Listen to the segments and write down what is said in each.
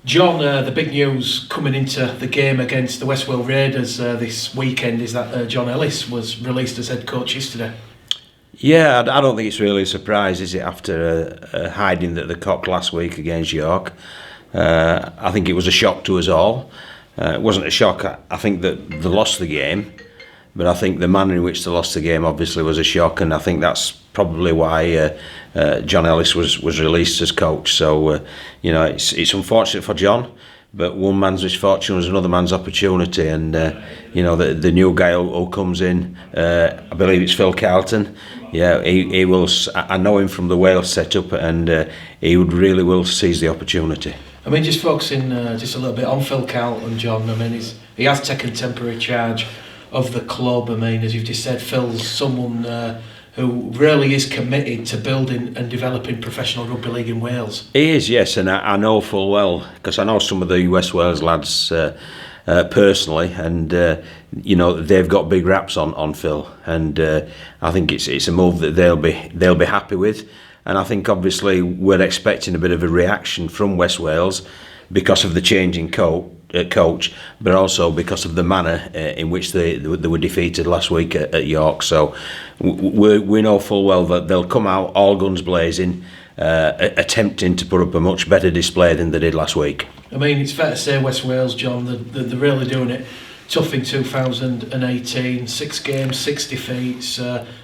John, the big news coming into the game against the West Wales Raiders this weekend is that John Ellis was released as head coach yesterday. Yeah, I don't think it's really a surprise, is it, after hiding the cock last week against York. I think it was a shock to us all. It wasn't a shock, I think, that they lost the game, but I think the manner in which they lost the game obviously was a shock, and I think that's probably why John Ellis was released as coach. So, it's unfortunate for John, but one man's misfortune was another man's opportunity, and the new guy who comes in, I believe it's Phil Carlton. Yeah, he will. I know him from the Wales setup, and he really will seize the opportunity. I mean, just focusing just a little bit on Phil Carlton, John. I mean, he has taken temporary charge of the club. I mean, as you've just said, Phil's someone who really is committed to building and developing professional rugby league in Wales. He is, yes, and I know full well, because I know some of the West Wales lads personally, and they've got big raps on Phil, and I think it's a move that they'll be happy with, and I think obviously we're expecting a bit of a reaction from West Wales because of the change in coach, but also because of the manner in which they were defeated last week at York. So we know full well that they'll come out all guns blazing, attempting to put up a much better display than they did last week. I mean, it's fair to say West Wales, John, they're really doing it tough in 2018. 6 games, 6 defeats,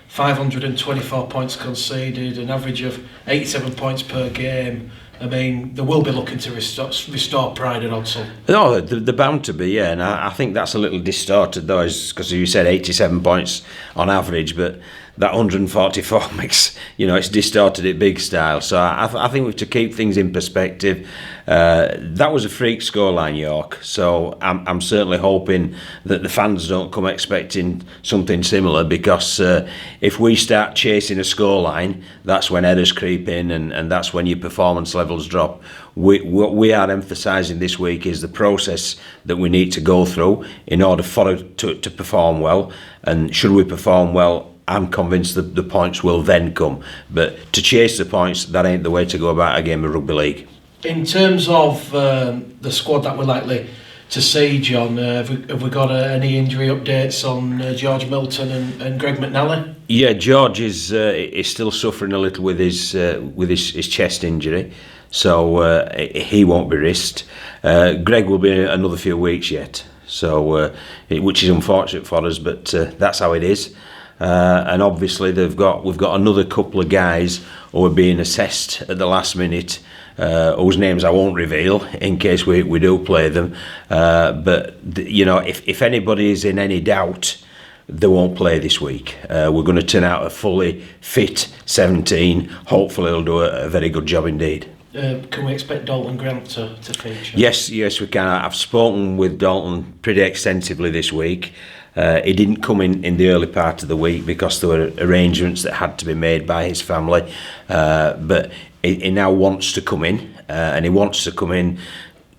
524 points conceded, an average of 87 points per game. I mean, they will be looking to restore pride at Odsal. No, they're bound to be, yeah, and I think that's a little distorted though, because you said 87 points on average, but that 144 makes, it's distorted it big style. So I think we have to keep things in perspective. That was a freak scoreline, York, so I'm certainly hoping that the fans don't come expecting something similar, because if we start chasing a scoreline, that's when errors creep in, and that's when your performance levels drop. What we are emphasising this week is the process that we need to go through in order for it to perform well, and should we perform well, I'm convinced that the points will then come. But to chase the points, that ain't the way to go about a game of rugby league. In terms of the squad that we're likely to see, John, have we got any injury updates on George Milton and Greg McNally? Yeah, George is still suffering a little with his chest injury, so he won't be risked. Greg will be another few weeks yet, so which is unfortunate for us, but that's how it is. And obviously we've got another couple of guys who are being assessed at the last minute, whose names I won't reveal in case we do play them. But if anybody is in any doubt, they won't play this week. We're going to turn out a fully fit 17. Hopefully they'll do a very good job indeed. Can we expect Dalton Grant to feature? Yes, we can. I've spoken with Dalton pretty extensively this week. He didn't come in the early part of the week because there were arrangements that had to be made by his family, but he now wants to come in, and he wants to come in,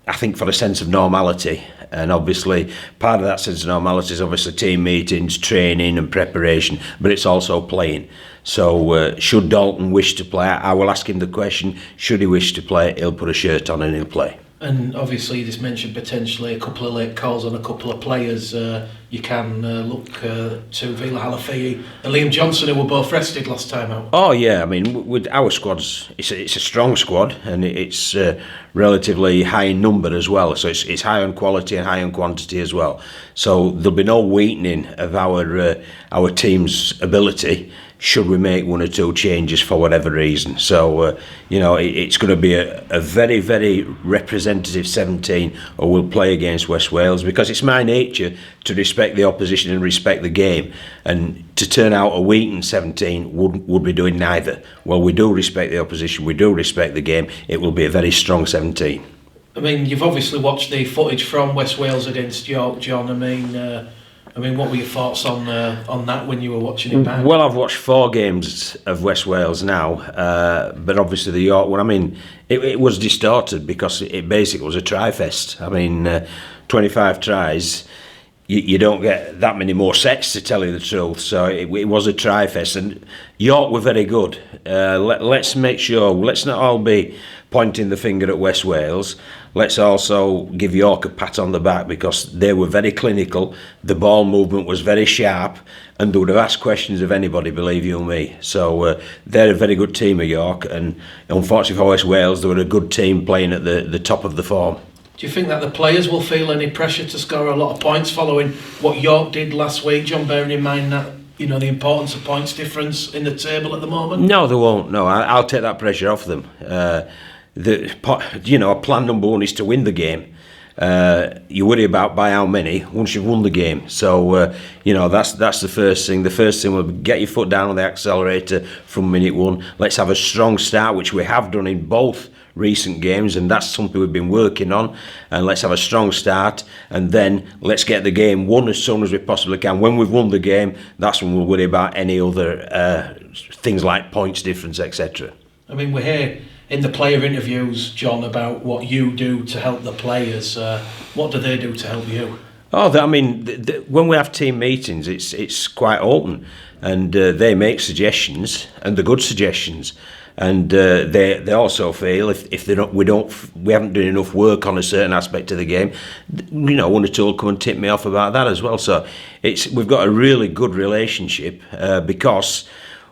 I think, for a sense of normality. And obviously part of that sense of normality is obviously team meetings, training and preparation, but it's also playing. So should Dalton wish to play, I will ask him the question, should he wish to play, he'll put a shirt on and he'll play. And obviously you just mentioned potentially a couple of late calls on a couple of players. You can look to Vila Halafi'i and Liam Johnson, who were both rested last time out. Oh yeah, I mean, with our squads, it's a strong squad, and it's relatively high in number as well. So it's high on quality and high on quantity as well. So there'll be no weakening of our team's ability should we make one or two changes for whatever reason. So it's going to be a very, very representative 17 who will play against West Wales, because it's my nature to respect the opposition and respect the game, and to turn out a weakened 17 would be doing neither. Well, we do respect the opposition, we do respect the game. It will be a very strong 17. I mean, you've obviously watched the footage from West Wales against York, John. I mean, what were your thoughts on that when you were watching it back? Well, I've watched 4 games of West Wales now, but obviously the York one, I mean, it was distorted because it basically was a try fest. I mean, 25 tries. you don't get that many more sets, to tell you the truth. So it was a try fest, and York were very good. Let's make sure, let's not all be pointing the finger at West Wales. Let's also give York a pat on the back, because they were very clinical, the ball movement was very sharp, and they would have asked questions of anybody, believe you me. So they're a very good team of York, and unfortunately for West Wales, they were a good team playing at the top of the form. Do you think that the players will feel any pressure to score a lot of points following what York did last week, John, bearing in mind that, you know, the importance of points difference in the table at the moment? No, they won't. No, I'll take that pressure off them. Plan number one is to win the game. You worry about by how many once you've won the game. So that's the first thing. The first thing will be get your foot down on the accelerator from minute one. Let's have a strong start, which we have done in both recent games, and that's something we've been working on. And let's have a strong start, and then let's get the game won as soon as we possibly can. When we've won the game, that's when we'll worry about any other things like points difference, etc. I mean, we're here in the player interviews, John, about what you do to help the players. What do they do to help you? When we have team meetings, it's quite open, and they make suggestions, and the good suggestions. And they also feel if we haven't done enough work on a certain aspect of the game, one or two will come and tip me off about that as well. So we've got a really good relationship, because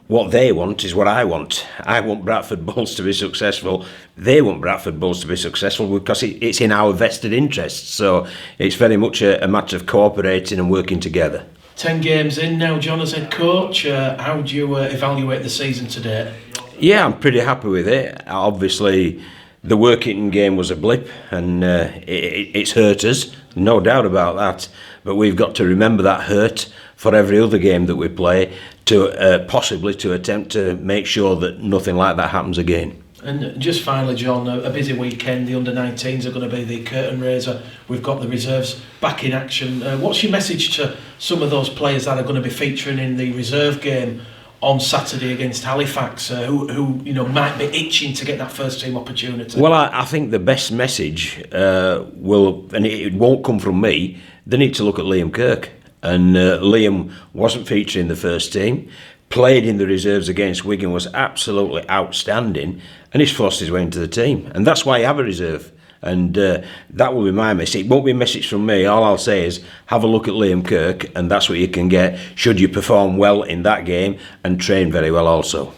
what they want is what I want. I want Bradford Bulls to be successful. They want Bradford Bulls to be successful, because it's in our vested interests. So it's very much a matter of cooperating and working together. 10 games in now, John, as head coach. How do you evaluate the season to date? Yeah, I'm pretty happy with it. Obviously, the Workington game was a blip, and it's hurt us, no doubt about that. But we've got to remember that hurt for every other game that we play, to possibly to attempt to make sure that nothing like that happens again. And just finally, John, a busy weekend. The under-19s are going to be the curtain raiser. We've got the reserves back in action. What's your message to some of those players that are going to be featuring in the reserve game on Saturday against Halifax, who might be itching to get that first team opportunity? Well, I think the best message and it won't come from me, they need to look at Liam Kirk. And Liam wasn't featuring the first team, played in the reserves against Wigan, was absolutely outstanding, and he's forced his way into the team. And that's why you have a reserve. And that will be my message. It won't be a message from me. All I'll say is have a look at Liam Kirk, and that's what you can get should you perform well in that game and train very well also.